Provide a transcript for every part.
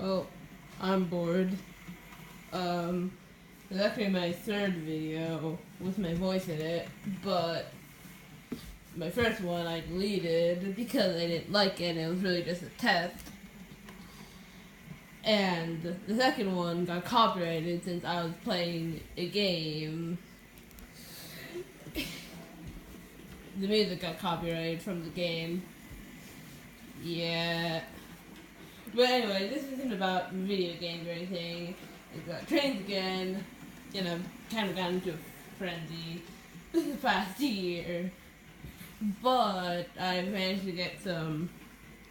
Well, I'm bored. It's actually my third video with my voice in it, but my first one I deleted because I didn't like it and it was really just a test. And the second one got copyrighted since I was playing a game. The music got copyrighted from the game. Yeah. But anyway, this isn't about video games or anything. It's about trains again. And I've kind of gotten into a frenzy the past year. But I've managed to get some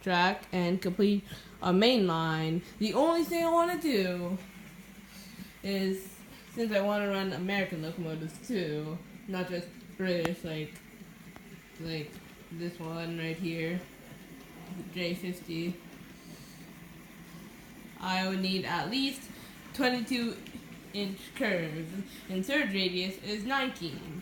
track and complete a main line. The only thing I want to do is, since I want to run American locomotives too, not just British, like this one right here, the J50, I would need at least 22-inch curves, and third radius is 19.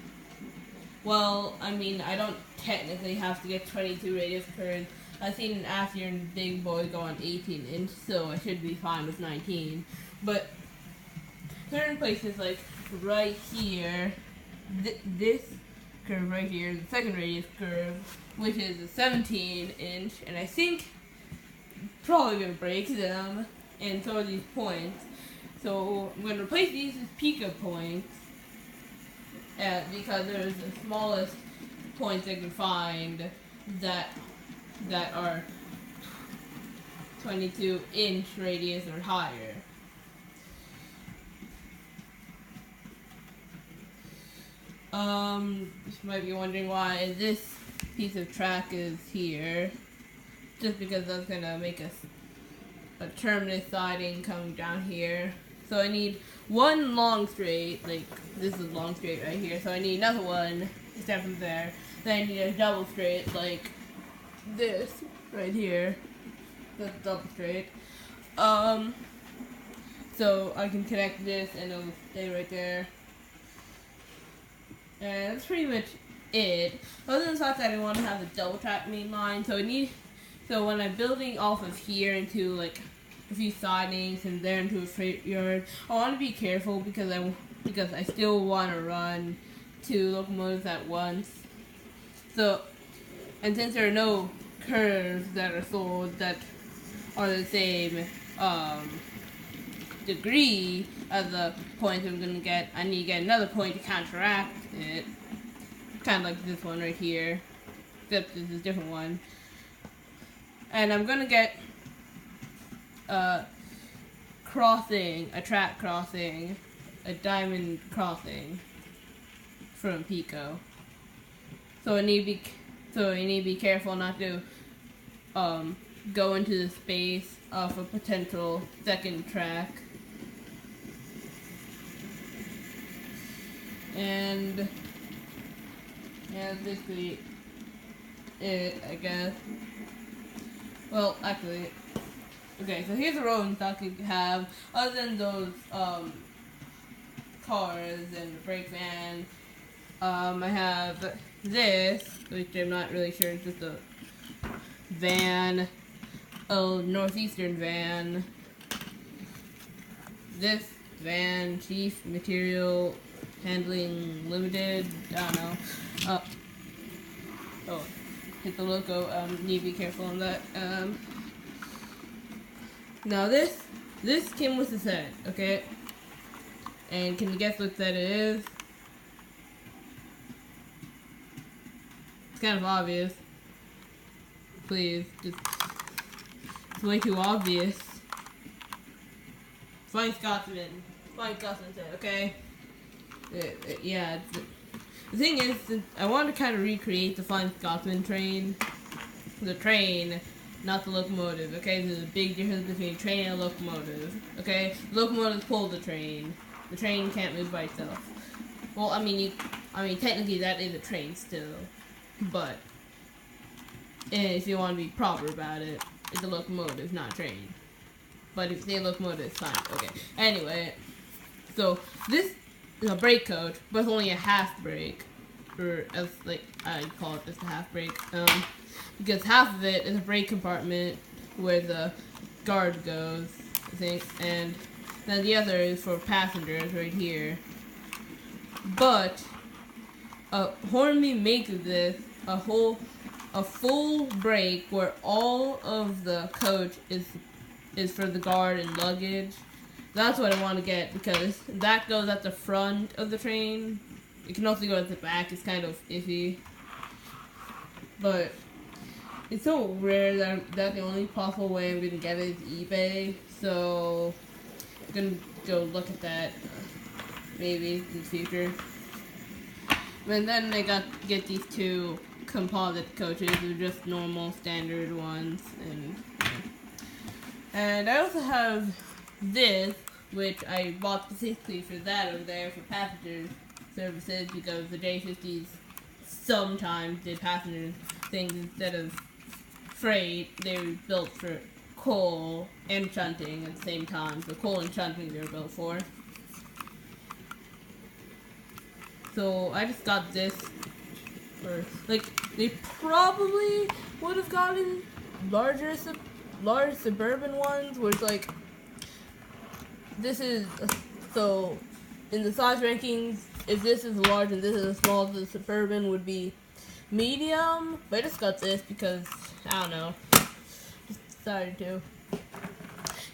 Well, I mean, I don't technically have to get 22 radius curves. I've seen an African big boy go on 18-inch, so I should be fine with 19. But certain places, like right here, this curve right here, the second radius curve, which is a 17-inch, and I think probably gonna break them, and so are these points. So I'm gonna replace these with pico points, because they're the smallest points I can find that are 22-inch radius or higher. You might be wondering why this piece of track is here. Just because that's gonna make a terminus siding coming down here. So I need one long straight, like this is long straight right here. So I need another one instead from there. Then I need a double straight like this right here. That's double straight. So I can connect this and it'll stay right there. And that's pretty much it. Other than the fact that I want to have a double track main line, so when I'm building off of here into like a few sidings and there into a freight yard, I want to be careful because I still want to run 2 locomotives at once. So, and since there are no curves that are sold that are the same degree as the points I'm gonna get, I need to get another point to counteract it. Kind of like this one right here, except this is a different one. And I'm gonna get a track crossing, a diamond crossing from Pico. So I need to be careful not to go into the space of a potential second track. And yeah, that's basically it, I guess. Well, actually, okay, so here's the rolling stock you have, other than those cars and the brake van. I have this, which I'm not really sure, it's just a van, a northeastern van. This van, Chief Material Handling Limited, I don't know. Oh, hit the loco, need to be careful on that. Now this came with the set, okay? And can you guess what set it is? It's kind of obvious. Please, it's way too obvious. Flying Scotsman set, okay? Yeah, the thing is, I want to kind of recreate the Flying Scotsman train. The train, not the locomotive, okay? There's a big difference between train and locomotive, okay? The locomotive pulls the train. The train can't move by itself. Well, I mean, technically that is a train still, but if you want to be proper about it, it's a locomotive, not a train. But if you say locomotive, it's fine. Okay. Anyway, so this is a brake coach, but it's only a half brake, or as like I call it, just a half brake. Because half of it is a brake compartment where the guard goes, I think, and then the other is for passengers right here. But Hornby makes this a full break where all of the coach is for the guard and luggage. That's what I want to get because that goes at the front of the train. It can also go at the back. It's kind of iffy, but it's so rare that the only possible way I'm gonna get it is eBay. So I'm gonna go look at that maybe in the future. And then I get these two composite coaches. They're just normal standard ones, and I also have this, which I bought specifically for that over there for passenger services because the J50s sometimes did passenger things instead of freight. They were built for coal and shunting at the same time. So coal and shunting they were built for. So I just got this for, like, they probably would have gotten large suburban ones where it's like, this is, so in the size rankings, if this is large and this is small, the suburban would be medium. But I just got this because, I don't know, just decided to.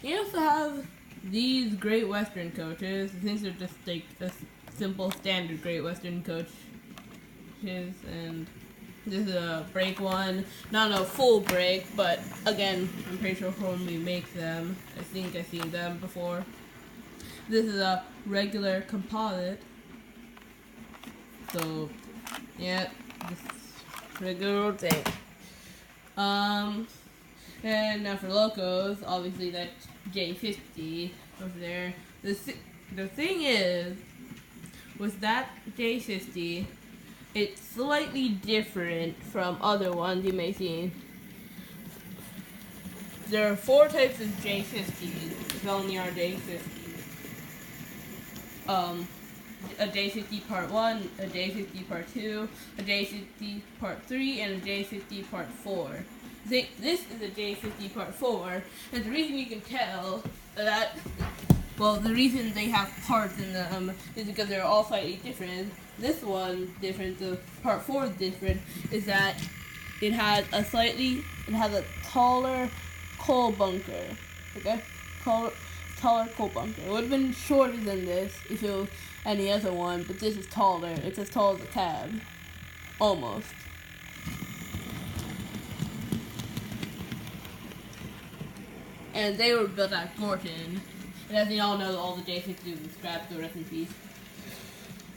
You also have these Great Western coaches. I think they're just like a simple standard Great Western coaches, and this is a break one. Not a full break, but again, I'm pretty sure Hornby makes them. I think I've seen them before. This is a regular composite. So, yeah, just regular thing. And now for locos, obviously that J50 over there. The thing is, with that J50, it's slightly different from other ones you may see. There are 4 types of J50s, Velniar J50s. A J50 Part 1, a J50 Part 2, a J50 Part 3, and a J50 Part 4. This is a J50 Part 4, and the reason you can tell that, well, the reason they have parts in them is because they're all slightly different. This one different, the Part 4 is different, is that it has a taller coal bunker, okay? Taller coal bunker. It would have been shorter than this if it was any other one, but this is taller. It's as tall as a cab. Almost. And they were built at Gorton. And as you all know, all the J50s were scrapped, so rest in peace.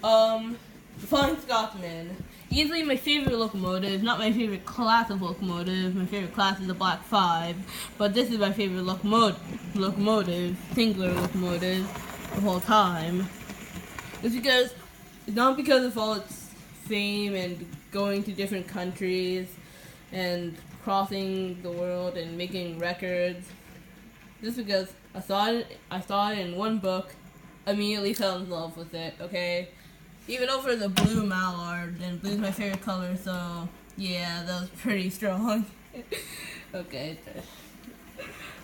The Flying Scotsman. Easily my favorite locomotive, not my favorite class of locomotive. My favorite class is the Black 5, but this is my favorite locomotive, singular locomotive, the whole time. It's not because of all its fame and going to different countries and crossing the world and making records. Just because I saw it in one book, immediately fell in love with it, okay? Even over the blue mallard, and blue's my favorite color, so yeah, that was pretty strong. Okay,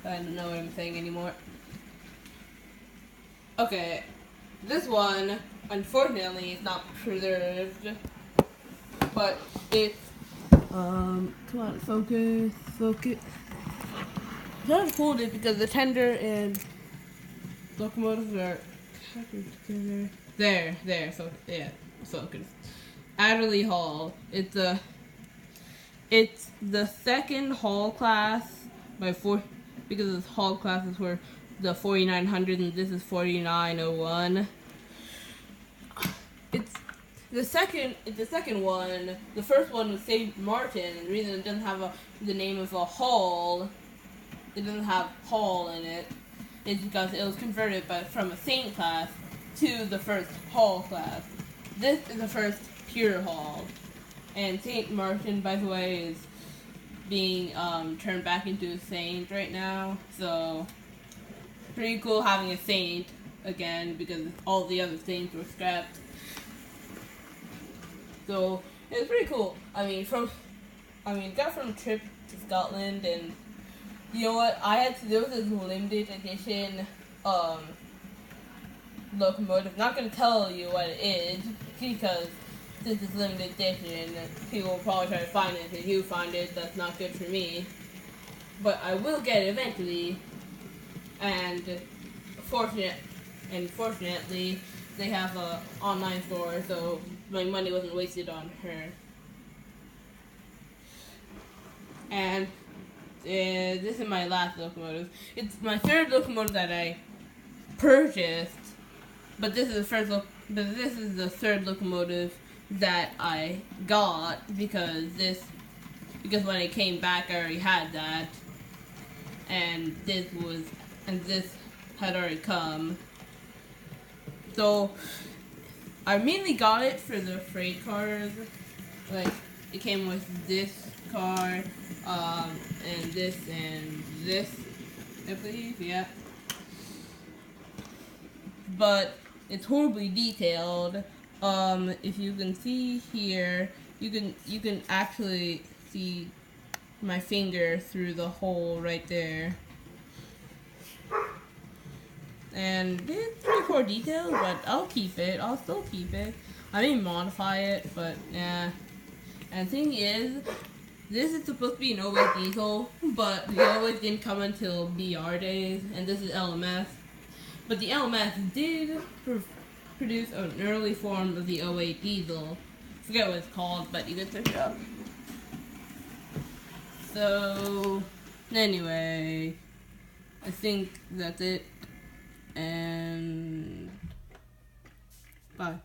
I don't know what I'm saying anymore. Okay, this one, unfortunately, is not preserved, but it's, come on, focus. I haven't pulled it because the tender and locomotives are together. There, so yeah, focus. Adderley Hall. It's the second hall class by because the hall classes were the 4900 and this is 4901. It's the second one. The first one was St. Martin, and the reason it doesn't have the name of a hall, it doesn't have hall in it, is because it was converted from a saint class to the first hall class. This is the first pure hall. And St. Martin, by the way, is being turned back into a saint right now. So, pretty cool having a saint again because all the other saints were scrapped. So, it's pretty cool. Got from a trip to Scotland, and You know what? There was this limited edition locomotive. Not gonna tell you what it is because since it's limited edition, people will probably try to find it. If you find it, that's not good for me. But I will get it eventually. And fortunately, they have a online store, so my money wasn't wasted on her. And this is my last locomotive. It's my third locomotive that I purchased, but this is the third locomotive that I got because when it came back I already had that, and this had already come. So I mainly got it for the freight cars. Like, it came with this car, and this, I believe, yeah. But it's horribly detailed. If you can see here, you can actually see my finger through the hole right there. And it's pretty poor details, but I'll still keep it. I may modify it, but yeah. And the thing is, this is supposed to be an 08 diesel, but the 08 didn't come until BR days, and this is LMS. But the LMS did produce an early form of the 08 diesel. I forget what it's called, but you can search it up. So, anyway, I think that's it, and bye.